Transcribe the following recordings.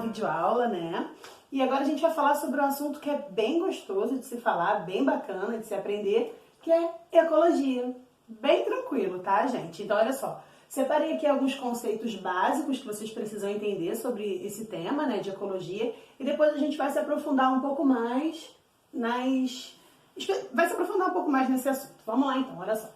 videoaula, né? E agora a gente vai falar sobre um assunto que é bem gostoso de se falar, bem bacana de se aprender, que é ecologia. Bem tranquilo, tá, gente? Então, olha só. Separei aqui alguns conceitos básicos que vocês precisam entender sobre esse tema, né, de ecologia. E depois a gente vai se aprofundar um pouco mais nesse assunto. Vamos lá, então, olha só.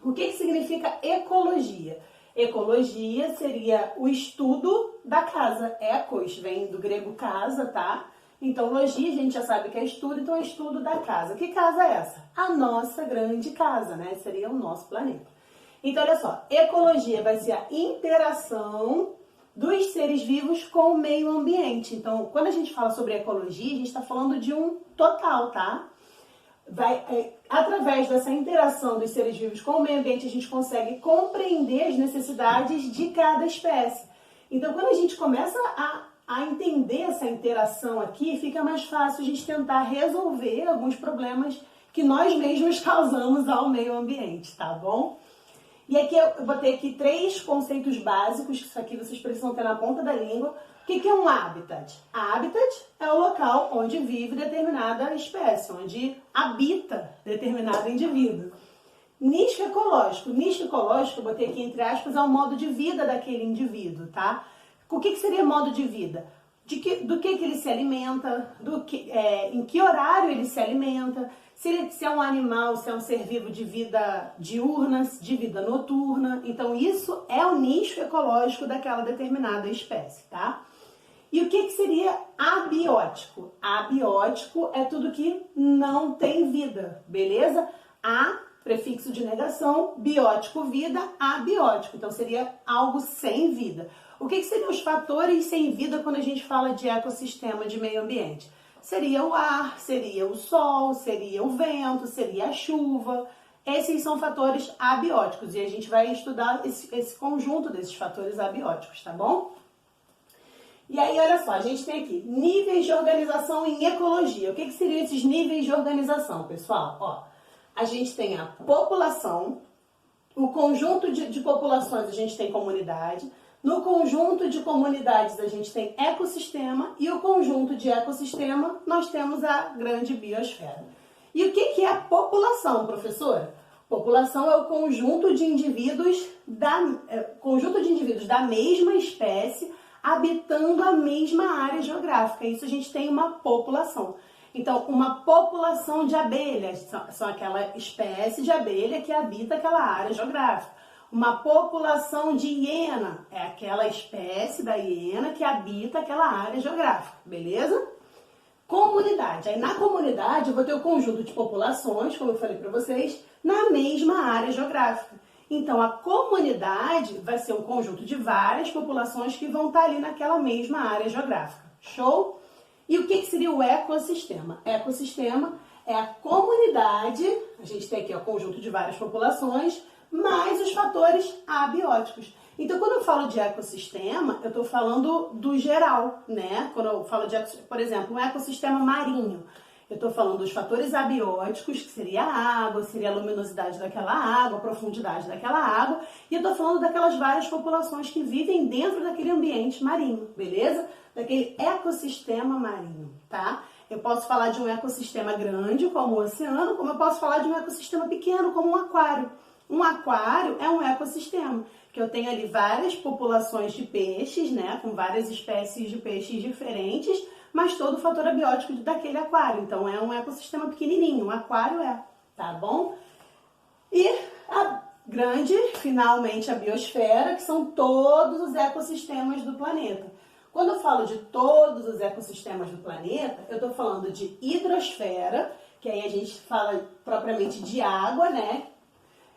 O que significa ecologia? Ecologia seria o estudo da casa. Ecos vem do grego casa, tá? Então, logia a gente já sabe que é estudo, então é estudo da casa. Que casa é essa? A nossa grande casa, né? Seria o nosso planeta. Então, olha só, ecologia vai ser a interação dos seres vivos com o meio ambiente. Então, quando a gente fala sobre ecologia, a gente está falando de um total, tá? Através dessa interação dos seres vivos com o meio ambiente, a gente consegue compreender as necessidades de cada espécie. Então, quando a gente começa a entender essa interação aqui, fica mais fácil a gente tentar resolver alguns problemas que nós mesmos causamos ao meio ambiente, tá bom? E aqui eu botei aqui 3 conceitos básicos, que isso aqui vocês precisam ter na ponta da língua. O que é um habitat? Habitat é o local onde vive determinada espécie, onde habita determinado indivíduo. Nicho ecológico. Nicho ecológico, eu botei aqui entre aspas, é o modo de vida daquele indivíduo, tá? O que seria modo de vida? Do que ele se alimenta, em que horário ele se alimenta, se é um animal, se é um ser vivo de vida diurna, de vida noturna. Então, isso é o nicho ecológico daquela determinada espécie, tá? E o que seria abiótico? Abiótico é tudo que não tem vida, beleza? A, prefixo de negação, biótico, vida, abiótico. Então, seria algo sem vida. O que seriam os fatores sem vida quando a gente fala de ecossistema, de meio ambiente? Seria o ar, seria o sol, seria o vento, seria a chuva. Esses são fatores abióticos e a gente vai estudar esse conjunto desses fatores abióticos, tá bom? E aí, olha só, a gente tem aqui níveis de organização em ecologia. O que seriam esses níveis de organização, pessoal? Ó, a gente tem a população, o conjunto de populações a gente tem comunidade, no conjunto de comunidades a gente tem ecossistema e o conjunto de ecossistema nós temos a grande biosfera. E o que é a população, professora? População é o conjunto de indivíduos da mesma espécie habitando a mesma área geográfica. Isso a gente tem uma população. Então, uma população de abelhas são aquela espécie de abelha que habita aquela área geográfica. Uma população de hiena é aquela espécie da hiena que habita aquela área geográfica, beleza? Comunidade. Aí na comunidade eu vou ter o conjunto de populações, como eu falei para vocês, na mesma área geográfica. Então a comunidade vai ser um conjunto de várias populações que vão estar ali naquela mesma área geográfica. Show? E o que seria o ecossistema? Ecossistema é a comunidade, a gente tem aqui o conjunto de várias populações, mais os fatores abióticos. Então, quando eu falo de ecossistema, eu estou falando do geral, né? Quando eu falo de, por exemplo, um ecossistema marinho, eu estou falando dos fatores abióticos, que seria a água, seria a luminosidade daquela água, a profundidade daquela água, e eu estou falando daquelas várias populações que vivem dentro daquele ambiente marinho, beleza? Daquele ecossistema marinho, tá? Eu posso falar de um ecossistema grande, como o oceano, como eu posso falar de um ecossistema pequeno, como um aquário. Um aquário é um ecossistema, que eu tenho ali várias populações de peixes, né, com várias espécies de peixes diferentes, mas todo o fator abiótico daquele aquário. Então, é um ecossistema pequenininho, um aquário tá bom? E a grande, finalmente, a biosfera, que são todos os ecossistemas do planeta. Quando eu falo de todos os ecossistemas do planeta, eu estou falando de hidrosfera, que aí a gente fala propriamente de água, né?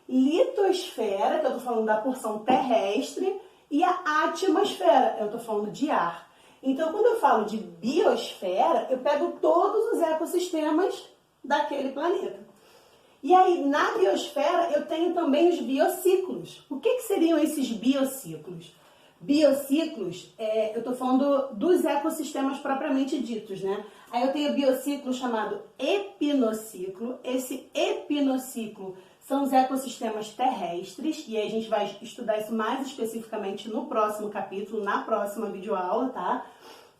Litosfera, que eu estou falando da porção terrestre, e a atmosfera, eu estou falando de ar. Então, quando eu falo de biosfera, eu pego todos os ecossistemas daquele planeta. E aí, na biosfera, eu tenho também os biociclos. O que seriam esses biociclos? Biociclos, eu estou falando dos ecossistemas propriamente ditos, né? Aí eu tenho o biociclo chamado epinociclo. Esse epinociclo são os ecossistemas terrestres, e aí a gente vai estudar isso mais especificamente no próximo capítulo, na próxima videoaula, tá?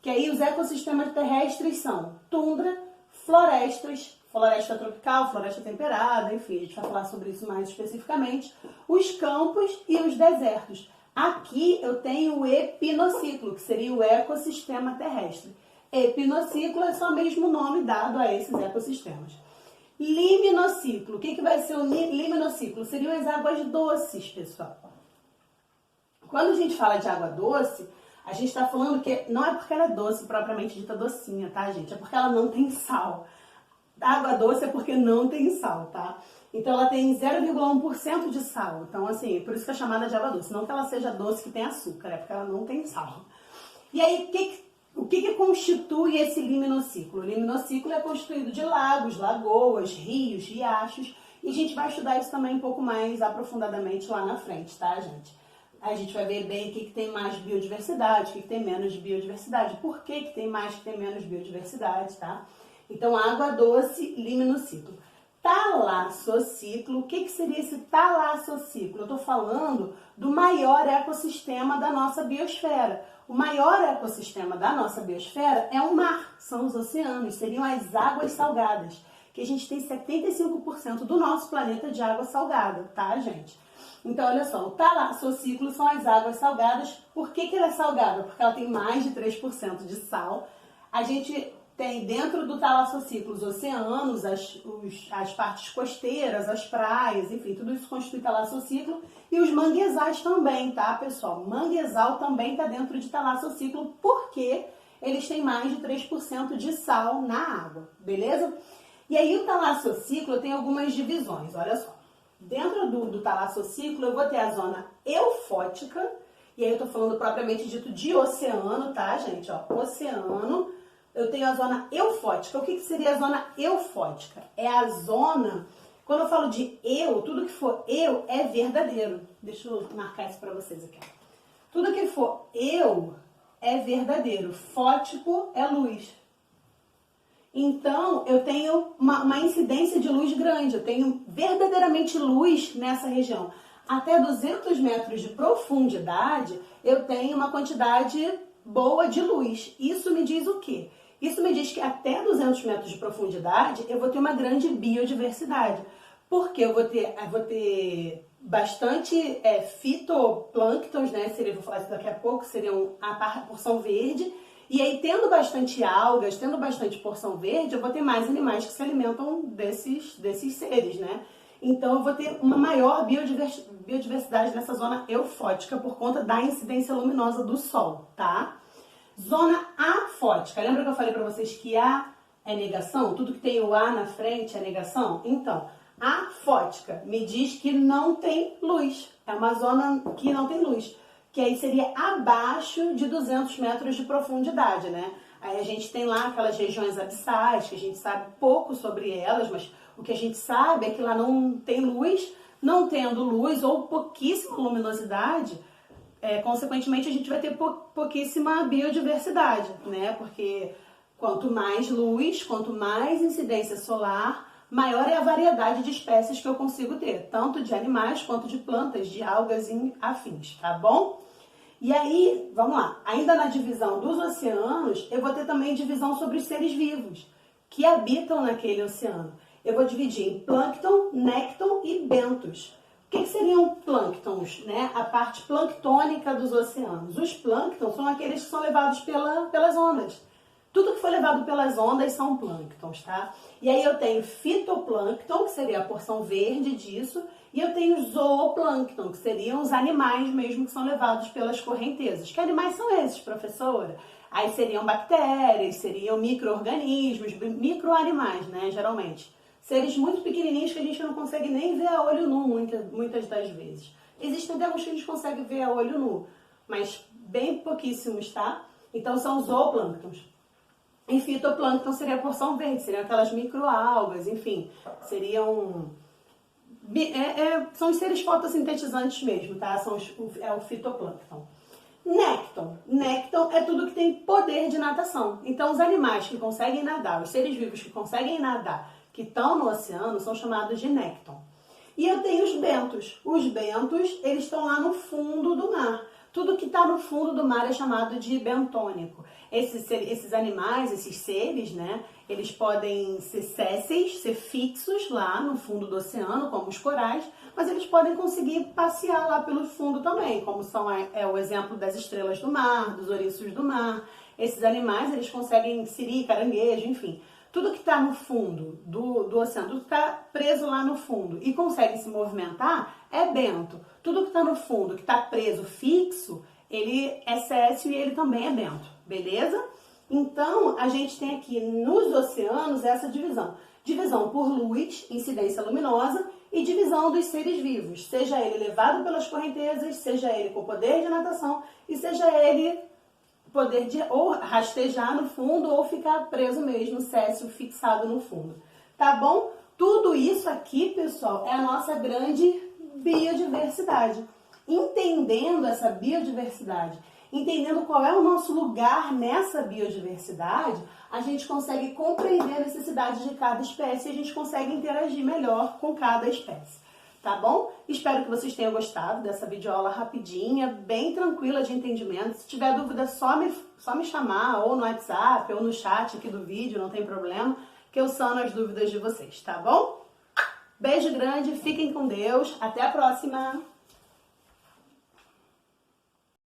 Que aí os ecossistemas terrestres são tundra, florestas, floresta tropical, floresta temperada, enfim, a gente vai falar sobre isso mais especificamente, os campos e os desertos. Aqui eu tenho o epinociclo, que seria o ecossistema terrestre. Epinociclo é só mesmo o nome dado a esses ecossistemas. Liminociclo, o que vai ser o liminociclo? Seriam as águas doces, pessoal. Quando a gente fala de água doce, a gente está falando que não é porque ela é doce, propriamente dita docinha, tá, gente? É porque ela não tem sal. A água doce é porque não tem sal, tá? Então ela tem 0,1% de sal. Então, assim, por isso que é chamada de água doce. Não que ela seja doce que tem açúcar, é porque ela não tem sal. E aí, o que constitui esse liminociclo? O liminociclo é constituído de lagos, lagoas, rios, riachos. E a gente vai estudar isso também um pouco mais aprofundadamente lá na frente, tá, gente? A gente vai ver bem o que tem mais biodiversidade, o que tem menos biodiversidade. Por que tem mais, que tem menos biodiversidade, tá? Então, água doce, liminociclo. Talassociclo, o que seria esse talassociclo? Eu estou falando do maior ecossistema da nossa biosfera. O maior ecossistema da nossa biosfera é o mar, são os oceanos, seriam as águas salgadas, que a gente tem 75% do nosso planeta de água salgada, tá, gente? Então, olha só, o talassociclo são as águas salgadas. Por que ela é salgada? Porque ela tem mais de 3% de sal. A gente tem dentro do talassociclo os oceanos, as partes costeiras, as praias, enfim, tudo isso constitui talassociclo. E os manguezais também, tá, pessoal? Manguezal também está dentro de talassociclo porque eles têm mais de 3% de sal na água, beleza? E aí o talassociclo tem algumas divisões, olha só. Dentro do talassociclo eu vou ter a zona eufótica, e aí eu tô falando propriamente dito de oceano, tá, gente? Ó, oceano. Eu tenho a zona eufótica. O que seria a zona eufótica? É a zona, quando eu falo de eu, tudo que for eu é verdadeiro. Deixa eu marcar isso para vocês aqui. Tudo que for eu é verdadeiro. Fótico é luz. Então, eu tenho uma incidência de luz grande. Eu tenho verdadeiramente luz nessa região. Até 200 metros de profundidade, eu tenho uma quantidade boa de luz. Isso me diz o quê? Isso me diz que até 200 metros de profundidade eu vou ter uma grande biodiversidade. Porque eu vou ter bastante fitoplânctons, né? Vou falar isso daqui a pouco, seriam a porção verde. E aí, tendo bastante algas, tendo bastante porção verde, eu vou ter mais animais que se alimentam desses seres, né? Então, eu vou ter uma maior biodiversidade nessa zona eufótica por conta da incidência luminosa do Sol, tá? Zona afótica. Lembra que eu falei para vocês que A é negação? Tudo que tem o A na frente é negação? Então, afótica me diz que não tem luz. É uma zona que não tem luz. Que aí seria abaixo de 200 metros de profundidade, né? Aí a gente tem lá aquelas regiões abissais, que a gente sabe pouco sobre elas, mas o que a gente sabe é que lá não tem luz. Não tendo luz ou pouquíssima luminosidade, consequentemente a gente vai ter pouquíssima biodiversidade, né? Porque quanto mais luz, quanto mais incidência solar, maior é a variedade de espécies que eu consigo ter, tanto de animais quanto de plantas, de algas e afins, tá bom? E aí, vamos lá, ainda na divisão dos oceanos, eu vou ter também divisão sobre os seres vivos que habitam naquele oceano. Eu vou dividir em plâncton, nécton e bentos. O que seriam plânctons, né? A parte planctônica dos oceanos. Os plânctons são aqueles que são levados pelas ondas. Tudo que foi levado pelas ondas são plânctons, tá? E aí eu tenho fitoplâncton, que seria a porção verde disso, e eu tenho zooplâncton, que seriam os animais mesmo que são levados pelas correntezas. Que animais são esses, professora? Aí seriam bactérias, seriam micro-organismos, micro-animais, né, geralmente. Seres muito pequenininhos que a gente não consegue nem ver a olho nu, muitas das vezes. Existem até alguns que a gente consegue ver a olho nu, mas bem pouquíssimos, tá? Então são zooplânctons. E fitoplâncton seria a porção verde, seriam aquelas microalgas, enfim, seriam... são os seres fotossintetizantes mesmo, tá? É o fitoplâncton. Nécton. Nécton é tudo que tem poder de natação. Então, os animais que conseguem nadar, os seres vivos que conseguem nadar, que estão no oceano, são chamados de nécton. E eu tenho os bentos. Os bentos, eles estão lá no fundo do mar. Tudo que está no fundo do mar é chamado de bentônico. esses animais, esses seres, né? Eles podem ser sésseis, ser fixos lá no fundo do oceano, como os corais, mas eles podem conseguir passear lá pelo fundo também, como são o exemplo das estrelas do mar, dos ouriços do mar. Esses animais, eles conseguem siri, caranguejo, enfim. Tudo que está no fundo do oceano, tudo que está preso lá no fundo e consegue se movimentar é bento. Tudo que está no fundo, que está preso, fixo, ele é céssio e ele também é bento, beleza? Então, a gente tem aqui nos oceanos essa divisão. Divisão por luz, incidência luminosa, e divisão dos seres vivos, seja ele levado pelas correntezas, seja ele com poder de natação, e seja ele poder de ou rastejar no fundo ou ficar preso mesmo, céssio, fixado no fundo. Tá bom? Tudo isso aqui, pessoal, é a nossa grande biodiversidade. Entendendo essa biodiversidade, entendendo qual é o nosso lugar nessa biodiversidade, a gente consegue compreender a necessidade de cada espécie e a gente consegue interagir melhor com cada espécie. Tá bom? Espero que vocês tenham gostado dessa videoaula rapidinha, bem tranquila de entendimento. Se tiver dúvida, só me chamar, ou no WhatsApp, ou no chat aqui do vídeo, não tem problema, que eu sano as dúvidas de vocês, tá bom? Beijo grande, fiquem com Deus, até a próxima!